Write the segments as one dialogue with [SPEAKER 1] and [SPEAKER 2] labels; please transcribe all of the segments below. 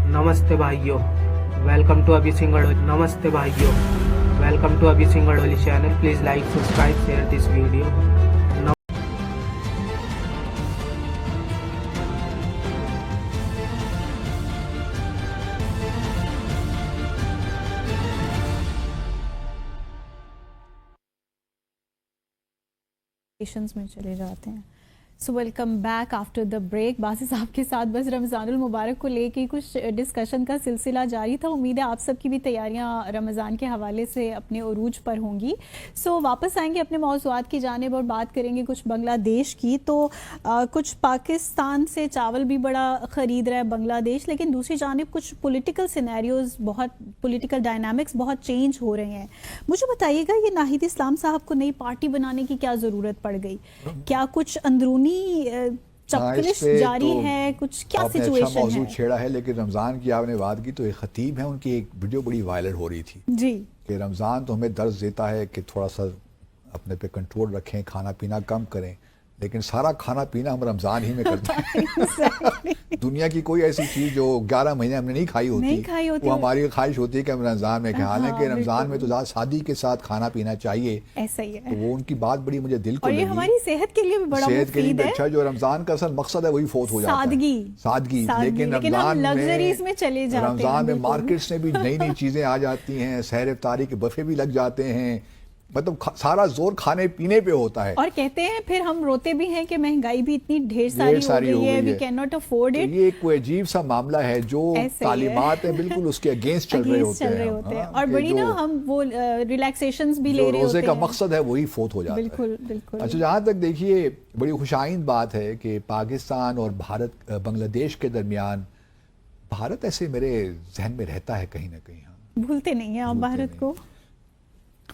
[SPEAKER 1] नमस्ते भाइयों, welcome to Abhi सिंगड़ोली। नमस्ते भाइयों, welcome to Abhi Singdoli channel. Please like, subscribe, share this video.
[SPEAKER 2] में चले जाते हैं। So welcome back after the break. बासी साहब के साथ बस रमज़ानुल मुबारक को लेके कुछ डिस्कशन का सिलसिला जारी था। उम्मीद है आप सबकी भी तैयारियां रमज़ान के हवाले से अपने उरूज पर होंगी। सो वापस आएंगे अपने मौज़ूआत की जानिब और बात करेंगे कुछ बांग्लादेश की। तो कुछ पाकिस्तान से चावल भी बड़ा ख़रीद रहा है बांग्लादेश, लेकिन दूसरी जानिब कुछ पॉलिटिकल सिनेरियोज, बहुत पॉलिटिकल डायनामिक्स बहुत चेंज हो रहे हैं। मुझे बताइएगा, ये नाहिद इस्लाम साहब को नई पार्टी बनाने की क्या ज़रूरत पड़ गई? क्या कुछ अंदरूनी चक्रिश जारी
[SPEAKER 3] तो
[SPEAKER 2] है? कुछ क्या
[SPEAKER 3] आपने
[SPEAKER 2] सिचुएशन
[SPEAKER 3] अच्छा मौजू
[SPEAKER 2] है?
[SPEAKER 3] छेड़ा है, लेकिन रमज़ान की आपने बात की तो एक खतीब है, उनकी एक वीडियो बड़ी वायरल हो रही थी
[SPEAKER 2] जी
[SPEAKER 3] कि रमज़ान तो हमें दर्ज देता है कि थोड़ा सा अपने पे कंट्रोल रखें, खाना पीना कम करें, लेकिन सारा खाना पीना हम रमज़ान ही में करते हैं। दुनिया की कोई ऐसी चीज़ जो 11 महीने हमने नहीं खाई होती, वो हमारी ख्वाहिश होती है कि हम रमज़ान में खाएं। हालांकि रमज़ान में तो ज़्यादा सादी के साथ खाना पीना चाहिए,
[SPEAKER 2] ऐसा ही है।
[SPEAKER 3] तो वो उनकी बात बड़ी मुझे दिल को
[SPEAKER 2] और ये
[SPEAKER 3] लगी।
[SPEAKER 2] हमारी सेहत के लिए भी बड़ा
[SPEAKER 3] सेहत के लिए
[SPEAKER 2] मुफीद
[SPEAKER 3] भी
[SPEAKER 2] है।
[SPEAKER 3] अच्छा, जो रमज़ान का असल मकसद है वही फोत हो जाता
[SPEAKER 2] सादगी,
[SPEAKER 3] है, सादगी। लेकिन
[SPEAKER 2] हम
[SPEAKER 3] रमज़ान
[SPEAKER 2] लग्जरीज में चले जाते हैं।
[SPEAKER 3] रमज़ान में
[SPEAKER 2] बिल्कुल।
[SPEAKER 3] मार्केट्स में भी नई नई चीज़ें आ जाती हैं, सहर इफ्तारी के बफे भी लग जाते हैं, मतलब सारा जोर खाने पीने पे होता है।
[SPEAKER 2] और कहते हैं फिर हम रोते भी हैं कि महंगाई भी इतनी ढेर सारी हो गई है, we can not afford it.
[SPEAKER 3] ये कोई अजीब सा मामला है, जो तालीमात है बिल्कुल उसके अगेंस्ट चल रहे होते हैं।
[SPEAKER 2] और बड़ी ना हम वो रिलैक्सेशंस भी ले रहे होते हैं,
[SPEAKER 3] रोजे का मकसद है वही फोत हो जाता है।
[SPEAKER 2] बिल्कुल बिल्कुल।
[SPEAKER 3] अच्छा, जहाँ तक देखिए बड़ी खुशाइंद बात है कि पाकिस्तान और भारत बांग्लादेश के दरमियान, भारत ऐसे मेरे जहन में रहता है कहीं ना कहीं,
[SPEAKER 2] भूलते नहीं हैं आप भारत को।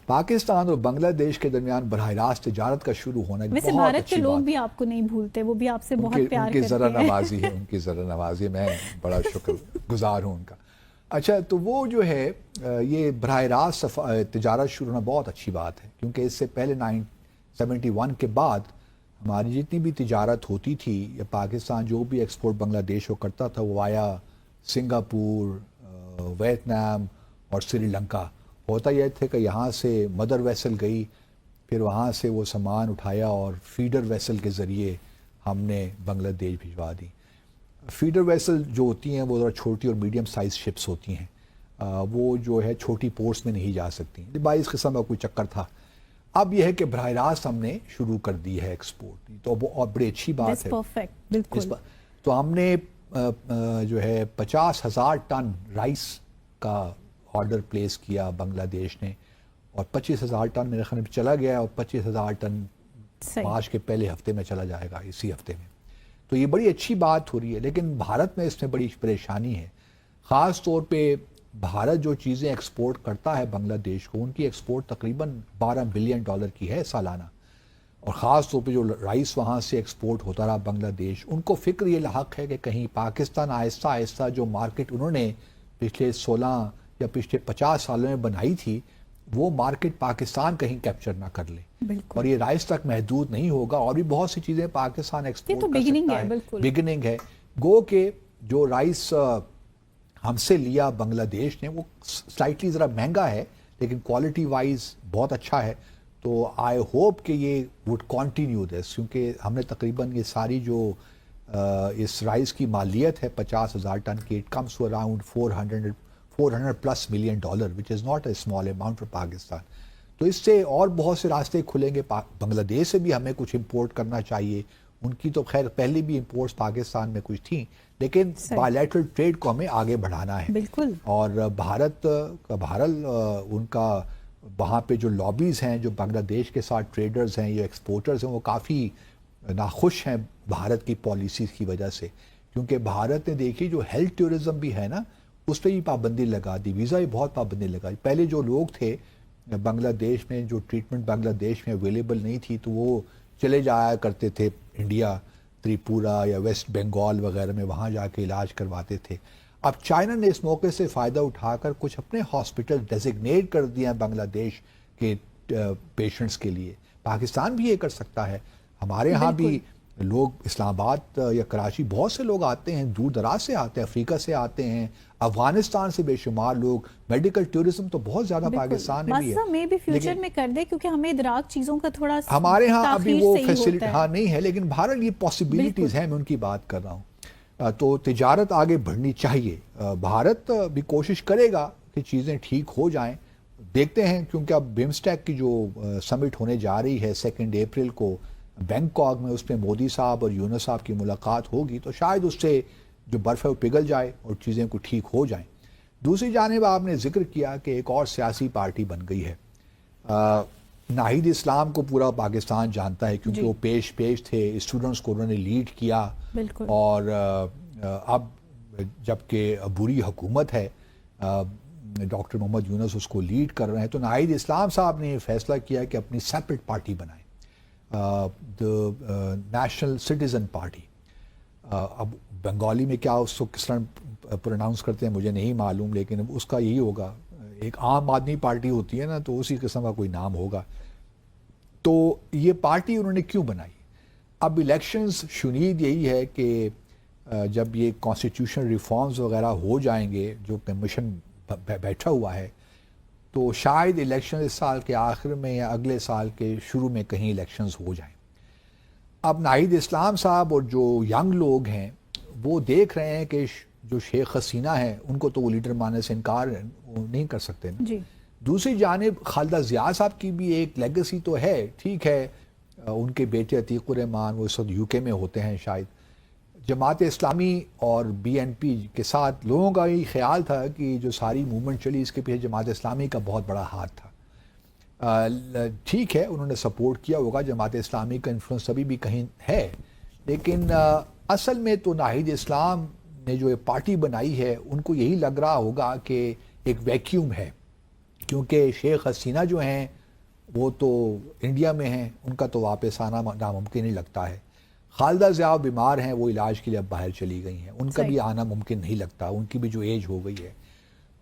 [SPEAKER 3] पाकिस्तान और बांग्लादेश के दरमियान बराह रास्त तिजारत का शुरू होना
[SPEAKER 2] वैसे
[SPEAKER 3] बहुत
[SPEAKER 2] भारत
[SPEAKER 3] अच्छी
[SPEAKER 2] के लोग
[SPEAKER 3] बात।
[SPEAKER 2] भी आपको नहीं भूलते, वो भी आपसे बहुत प्यार
[SPEAKER 3] उनकी
[SPEAKER 2] करते
[SPEAKER 3] ज़रा
[SPEAKER 2] हैं।
[SPEAKER 3] नवाजी है, उनकी ज़रा नवाजी, मैं बड़ा शुक्रगुजार हूँ उनका। अच्छा, तो वो जो है ये बराह रास्त तिजारत शुरू होना बहुत अच्छी बात है, क्योंकि इससे पहले 1971 के बाद हमारी जितनी भी तिजारत होती थी, या पाकिस्तान जो भी एक्सपोर्ट बांग्लादेश को करता था, वो आया सिंगापुर, वियतनाम और श्रीलंका। होता यह था कि यहाँ से मदर वेसल गई, फिर वहाँ से वो सामान उठाया और फीडर वेसल के ज़रिए हमने बांग्लादेश भिजवा दी। फीडर वेसल जो होती हैं वो ज़रा छोटी और मीडियम साइज़ शिप्स होती हैं, वो जो है छोटी पोर्ट्स में नहीं जा सकती। 22 किस्म का कोई चक्कर था। अब यह है कि बराह रास्त हमने शुरू कर दी है एक्सपोर्ट, तो वो और बड़ी अच्छी बात है।
[SPEAKER 2] परफेक्ट, बिल्कुल।
[SPEAKER 3] तो हमने जो है 50,000 टन राइस का ऑर्डर प्लेस किया बांग्लादेश ने, और 25,000 टन मेरे ख्याल में चला गया, और 25,000 टन मार्च के पहले हफ्ते में चला जाएगा, इसी हफ्ते में। तो ये बड़ी अच्छी बात हो रही है, लेकिन भारत में इसमें बड़ी परेशानी है। ख़ास तौर पे भारत जो चीज़ें एक्सपोर्ट करता है बांग्लादेश को, उनकी एक्सपोर्ट तकरीबन $12 बिलियन की है सालाना, और ख़ास तौर पे जो राइस वहाँ से एक्सपोर्ट होता रहा बांग्लादेश, उनको फ़िक्र ये लाक है कि कहीं पाकिस्तान आहिस्ता आहिस्ता जो मार्केट उन्होंने पिछले 16 या पिछले 50 सालों में बनाई थी, वो मार्केट पाकिस्तान कहीं कैप्चर ना कर ले। और ये राइस तक महदूद नहीं होगा, और भी बहुत सी चीज़ें पाकिस्तान एक्सपोर्ट कर सकता है। बिगिनिंग है। गो के जो राइस हमसे लिया बांग्लादेश ने, वो स्लाइटली ज़रा महंगा है, लेकिन क्वालिटी वाइज बहुत अच्छा है। तो आई होप कि ये वुड कंटिन्यू दिस, क्योंकि हमने तकरीबन ये सारी जो इस राइस की मालियत है 50,000 टन की, it comes to around $400+ million, which is not a small amount for Pakistan. तो इससे और बहुत से रास्ते खुलेंगे। बांग्लादेश से भी हमें कुछ इंपोर्ट करना चाहिए। उनकी तो खैर पहले भी इंपोर्ट्स पाकिस्तान में कुछ थी, लेकिन बायलैटरल ट्रेड को हमें आगे बढ़ाना है।
[SPEAKER 2] बिल्कुल।
[SPEAKER 3] और भारत उनका वहाँ पे जो लॉबीज़ हैं, जो बांग्लादेश के साथ ट्रेडर्स हैं, ये एक्सपोर्टर्स हैं, वो काफ़ी नाखुश हैं भारत की पॉलिसीज़ की वजह से, क्योंकि भारत ने देखी जो हेल्थ टूरिज़्म भी है ना, उस पर भी पाबंदी लगा दी, वीज़ा भी बहुत पाबंदी लगा दी। पहले जो लोग थे बांग्लादेश में, जो ट्रीटमेंट बांग्लादेश में अवेलेबल नहीं थी, तो वो चले जाया करते थे इंडिया, त्रिपुरा या वेस्ट बंगाल वगैरह में, वहाँ जाके इलाज करवाते थे। अब चाइना ने इस मौके से फ़ायदा उठाकर कुछ अपने हॉस्पिटल डेजिग्नेट कर दिए हैं बांग्लादेश के पेशेंट्स के लिए। पाकिस्तान भी ये कर सकता है। हमारे यहाँ भी لوگ اسلام آباد یا کراچی بہت سے لوگ آتے ہیں، دور دراز سے آتے ہیں، افریقہ سے آتے ہیں، افغانستان سے بے شمار لوگ، میڈیکل ٹورزم تو بہت زیادہ پاکستان میں بھی ہے،
[SPEAKER 2] میں بھی فیوچر میں کر دے کیونکہ ہمیں ادراک چیزوں کا تھوڑا
[SPEAKER 3] ہمارے ہاں ابھی وہ فیسلٹی
[SPEAKER 2] ہاں
[SPEAKER 3] نہیں ہے، لیکن بہرحال یہ پاسبلٹیز ہیں، میں ان کی بات کر رہا ہوں۔ تو تجارت آگے بڑھنی چاہیے، بھارت بھی کوشش کرے گا کہ چیزیں ٹھیک ہو جائیں، دیکھتے ہیں، کیونکہ اب بمسٹیک کی جو سمٹ ہونے جا رہی ہے 2 اپریل کو بینکاک میں، اس میں مودی صاحب اور یونس صاحب کی ملاقات ہوگی، تو شاید اس سے جو برف ہے وہ پگھل جائے اور چیزیں کو ٹھیک ہو جائیں۔ دوسری جانب آپ نے ذکر کیا کہ ایک اور سیاسی پارٹی بن گئی ہے، ناہید اسلام کو پورا پاکستان جانتا ہے کیونکہ وہ پیش تھے، اسٹوڈنٹس کو انہوں نے لیڈ کیا، اور اب جبکہ بری حکومت ہے، ڈاکٹر محمد یونس اس کو لیڈ کر رہے ہیں، تو ناہید اسلام صاحب نے یہ فیصلہ کیا کہ اپنی سیپریٹ پارٹی بنائیں، نیشنل سٹیزن پارٹی۔ اب بنگالی میں کیا اس کو کس طرح پروناؤنس کرتے ہیں مجھے نہیں معلوم، لیکن اس کا یہی ہوگا، ایک عام آدمی پارٹی ہوتی ہے نا، تو اسی قسم کا کوئی نام ہوگا۔ تو یہ پارٹی انہوں نے کیوں بنائی؟ اب الیکشنز شنید یہی ہے کہ جب یہ کانسٹیٹیوشن ریفارمز وغیرہ ہو جائیں گے، جو کمیشن بیٹھا ہوا ہے، تو شاید الیکشن اس سال کے آخر میں یا اگلے سال کے شروع میں کہیں الیکشنز ہو جائیں۔ اب ناہید اسلام صاحب اور جو ینگ لوگ ہیں وہ دیکھ رہے ہیں کہ جو شیخ حسینہ ہیں ان کو تو وہ لیڈر ماننے سے انکار نہیں کر سکتے نا۔ دوسری جانب خالدہ ضیاء صاحب کی بھی ایک لیگیسی تو ہے، ٹھیک ہے، ان کے بیٹے عتیق الرحمان وہ اس وقت یو کے میں ہوتے ہیں شاید۔ جماعت اسلامی اور بی این پی کے ساتھ لوگوں کا یہ خیال تھا کہ جو ساری موومنٹ چلی اس کے پیچھے جماعت اسلامی کا بہت بڑا ہاتھ تھا۔ ٹھیک ہے، انہوں نے سپورٹ کیا ہوگا، جماعت اسلامی کا انفلوئنس ابھی بھی کہیں ہے، لیکن اصل میں تو ناہید اسلام نے جو پارٹی بنائی ہے ان کو یہی لگ رہا ہوگا کہ ایک ویکیوم ہے، کیونکہ شیخ حسینہ جو ہیں وہ تو انڈیا میں ہیں، ان کا تو واپس آنا ناممکن ہی لگتا ہے۔ خالدہ ضیاء بیمار ہیں، وہ علاج کے لیے اب باہر چلی گئی ہیں، ان کا بھی آنا ممکن نہیں لگتا، ان کی بھی جو ایج ہو گئی ہے۔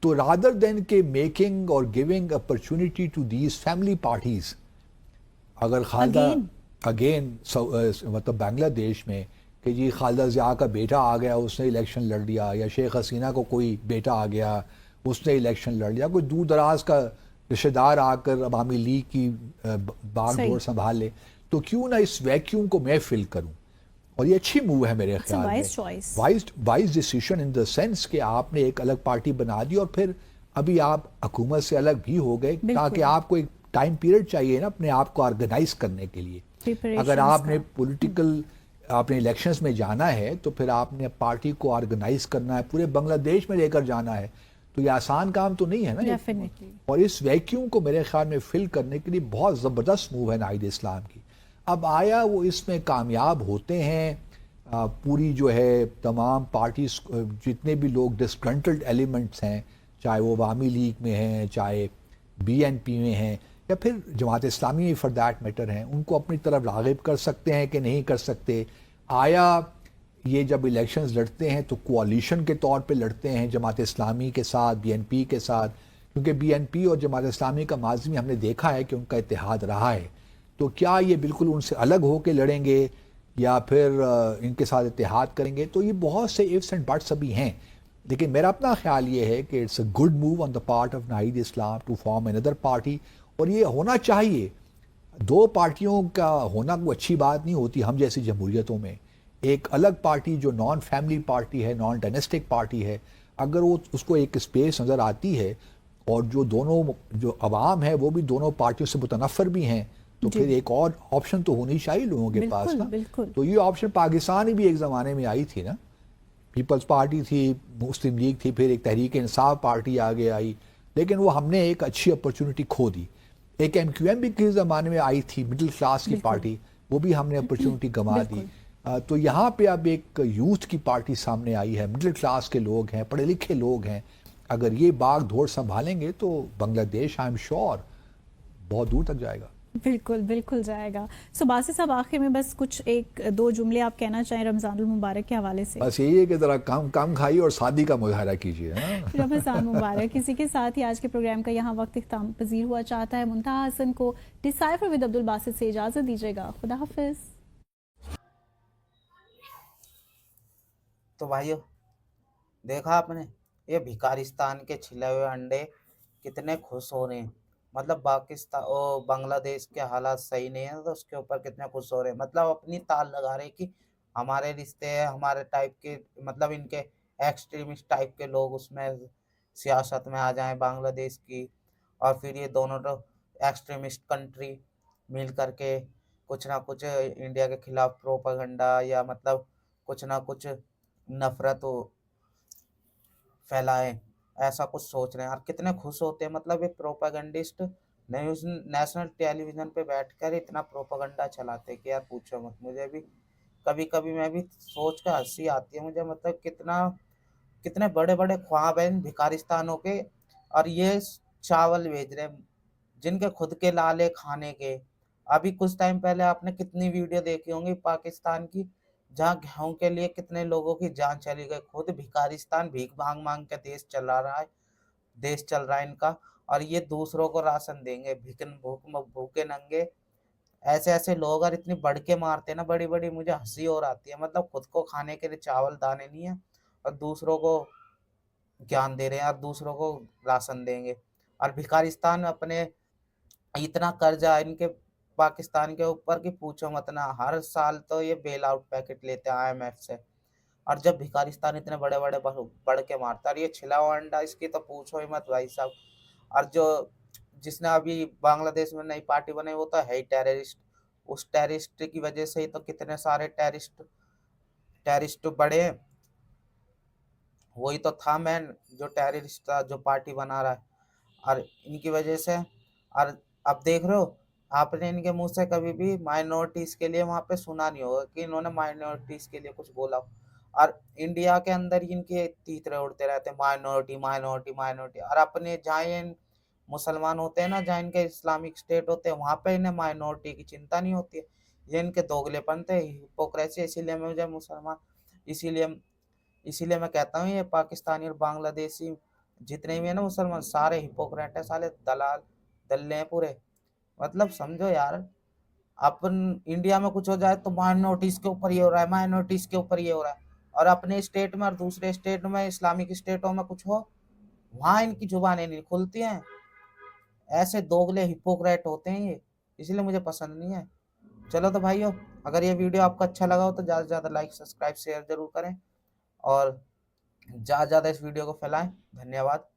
[SPEAKER 3] تو رادر دین کہ میکنگ اور giving opportunity to these family parties, اگر خالدہ اگین مطلب بنگلہ دیش میں کہ جی خالدہ ضیاء کا بیٹا آ گیا اس نے الیکشن لڑ لیا، یا شیخ حسینہ کو کوئی بیٹا آ گیا اس نے الیکشن لڑ لیا، کوئی دور دراز کا رشتہ دار آ کر عوامی لیگ کی باغ ڈور سنبھال لے، تو کیوں نہ اس ویکیوم کو میں فل کروں۔ اور یہ اچھی موو ہے میرے خیال میں، wise decision in the sense کہ آپ نے ایک الگ پارٹی بنا دی اور پھر ابھی آپ حکومت سے الگ بھی ہو گئے، تاکہ آپ کو ایک ٹائم پیریڈ چاہیے نا اپنے آپ کو آرگنائز کرنے کے لیے۔ اگر آپ نے پولیٹیکل آپ نے الیکشنز میں جانا ہے تو پھر آپ نے پارٹی کو آرگنائز کرنا ہے، پورے بنگلہ دیش میں لے کر جانا ہے، تو یہ آسان کام تو نہیں ہے نا۔ اور اس ویکیوم کو میرے خیال میں فل کرنے کے لیے بہت زبردست موو ہے ناہید اسلام کی۔ اب آیا وہ اس میں کامیاب ہوتے ہیں، پوری جو ہے تمام پارٹیز جتنے بھی لوگ ڈسگرنٹلڈ ایلیمنٹس ہیں، چاہے وہ عوامی لیگ میں ہیں، چاہے بی این پی میں ہیں، یا پھر Jamaat Islami for that matter ہیں، ان کو اپنی طرف راغب کر سکتے ہیں کہ نہیں کر سکتے؟ آیا یہ جب الیکشنز لڑتے ہیں تو کوalition کے طور پہ لڑتے ہیں جماعت اسلامی کے ساتھ، بی این پی کے ساتھ، کیونکہ بی این پی اور جماعت اسلامی کا ماضی میں ہم نے دیکھا ہے کہ ان کا اتحاد رہا ہے، تو کیا یہ بالکل ان سے الگ ہو کے لڑیں گے یا پھر ان کے ساتھ اتحاد کریں گے؟ تو یہ بہت سے ifs اینڈ بٹس ابھی ہیں، لیکن میرا اپنا خیال یہ ہے کہ it's a good move on the part of Nahid Islam to form اندر پارٹی، اور یہ ہونا چاہیے۔ دو پارٹیوں کا ہونا کوئی اچھی بات نہیں ہوتی ہم جیسی جمہوریتوں میں، ایک الگ پارٹی جو نان فیملی پارٹی ہے، نان ڈائنسٹک پارٹی ہے، اگر وہ اس کو ایک اسپیس نظر آتی ہے اور جو دونوں جو عوام ہے وہ بھی دونوں پارٹیوں سے متنفر بھی ہیں، تو پھر ایک اور آپشن تو ہونی چاہیے لوگوں کے پاس نا۔ تو یہ آپشن پاکستان بھی ایک زمانے میں آئی تھی نا، پیپلز پارٹی تھی، مسلم لیگ تھی، پھر ایک تحریک انصاف پارٹی آگے آئی، لیکن وہ ہم نے ایک اچھی اپرچونٹی کھو دی۔ ایک ایم کیو ایم بھی کس زمانے میں آئی تھی، مڈل کلاس کی پارٹی، وہ بھی ہم نے اپرچونٹی گنوا دی۔ تو یہاں پہ اب ایک یوتھ کی پارٹی سامنے آئی ہے، مڈل کلاس کے لوگ ہیں، پڑھے لکھے لوگ ہیں، اگر یہ باغ دھوڑ سنبھالیں گے تو بنگلہ دیش آئی ایم شیور بہت دور تک جائے گا۔
[SPEAKER 2] بالکل بالکل جائے گا۔ سو باسی صاحب آخر میں بس کچھ ایک دو جملے آپ کہنا چاہیں رمضان المبارک کے حوالے سے؟
[SPEAKER 3] بس یہی ہے کہ ذرا کم کھائیے اور سادگی کا مظاہرہ کیجیے۔
[SPEAKER 2] رمضان مبارک۔ کسی کے ساتھ ہی آج کے پروگرام کا یہاں وقت اختتام پذیر ہوا چاہتا ہے۔ منتہا حسن کو ڈیسائفر ود عبدالباسط سے اجازت دیجیے گا۔ خدا حافظ۔
[SPEAKER 4] तो भाइयों देखा आपने, ये भिखारिस्तान के छिले हुए अंडे कितने खुश हो रहे हैं। मतलब पाकिस्तान ओ बांग्लादेश के हालात सही नहीं है तो उसके ऊपर कितने खुश हो रहे हैं, मतलब अपनी ताल लगा रहे हैं कि हमारे रिश्ते हैं, हमारे टाइप के, मतलब इनके एक्सट्रीमिस्ट टाइप के लोग उसमें सियासत में आ जाएं बांग्लादेश की, और फिर ये दोनों तो एक्सट्रीमिस्ट कंट्री मिल करके कुछ ना कुछ इंडिया के खिलाफ प्रोपागंडा या मतलब कुछ ना कुछ नफरत हो फैलाएं, ऐसा कुछ सोच रहे हैं। और कितने खुश होते हैं, मतलब ये प्रोपागंडिस्ट न्यूज नेशनल टेलीविजन पे बैठकर इतना प्रोपागंडा चलाते हैं कि यार पूछो मत। मुझे भी कभी कभी मैं भी सोच कर हंसी आती है मुझे, मतलब कितने बड़े बड़े ख्वाब हैं इन भिखारिस्तानों के, और ये चावल भेज रहे हैं जिनके खुद के लाले खाने के। अभी कुछ टाइम पहले आपने कितनी वीडियो देखी होंगी पाकिस्तान की, जहाँ गेहूं के लिए कितने लोगों की जान चली गई। खुद भिखारिस्तान भीख मांग मांग के देश चल रहा है इनका, और ये दूसरों को राशन देंगे। भूखे नंगे ऐसे ऐसे लोग, और इतनी बढ़ के मारते हैं ना बड़ी बड़ी, मुझे हंसी और आती है। मतलब खुद को खाने के लिए चावल दाने नहीं है और दूसरों को ज्ञान दे रहे हैं और दूसरों को राशन देंगे। और भिखारिस्तान अपने इतना कर्जा है इनके पाकिस्तान के ऊपर कि पूछो मत ना। हर साल तो ये बेल आउट पैकेट लेते हैं IMF से, और जब भिखारिस्तान इतने बड़े बड़े बढ़ के मारता है, और ये छिला हुआ अंडा इसकी तो पूछो ही मत भाई साहब। और जो जिसने अभी बांग्लादेश में नई पार्टी बनाई वो तो है ही टेररिस्ट। उस टेररिस्ट की वजह से ही तो कितने सारे टेररिस्ट टेररिस्ट बढ़े। वही तो था मैन जो टेररिस्ट था, जो पार्टी बना रहा है, और इनकी वजह से। और अब देख रहे हो, आपने इनके मुंह से कभी भी माइनॉरिटीज के लिए वहां पे सुना नहीं होगा कि इन्होंने माइनॉरिटीज के लिए कुछ बोला हो। और इंडिया के अंदर ही इनके तीतरे उड़ते रहते हैं, माइनॉरिटी माइनॉरिटी माइनॉरिटी। और अपने जहाँ ये मुसलमान होते हैं ना, जहाँ इनके इस्लामिक स्टेट होते हैं, वहां पे इन्हें माइनॉरिटी की चिंता नहीं होती है। ये इनके दोगलेपन थे, हिपोक्रेसी। इसीलिए मुझे मुसलमान इसीलिए इसीलिए मैं कहता हूँ ये पाकिस्तानी और बांग्लादेशी जितने भी है ना मुसलमान, सारे हिपोक्रेट है, साले दलाल दल्ले हैं पूरे। मतलब समझो यार, अपन इंडिया में कुछ हो जाए तो माइनॉरिटीज के ऊपर ये हो रहा है, माइनॉरिटीज के ऊपर ये हो रहा है, और अपने स्टेट में और दूसरे स्टेट में इस्लामिक स्टेटों में कुछ हो, वहां इनकी जुबानें नहीं खुलती हैं। ऐसे दोगले हिपोक्रेट होते हैं ये, इसलिए मुझे पसंद नहीं है। चलो तो भाइयों, अगर ये वीडियो आपको अच्छा लगा हो तो ज़्यादा से ज़्यादा लाइक सब्सक्राइब शेयर जरूर करें, और ज़्यादा से ज़्यादा इस वीडियो को फैलाएं। धन्यवाद।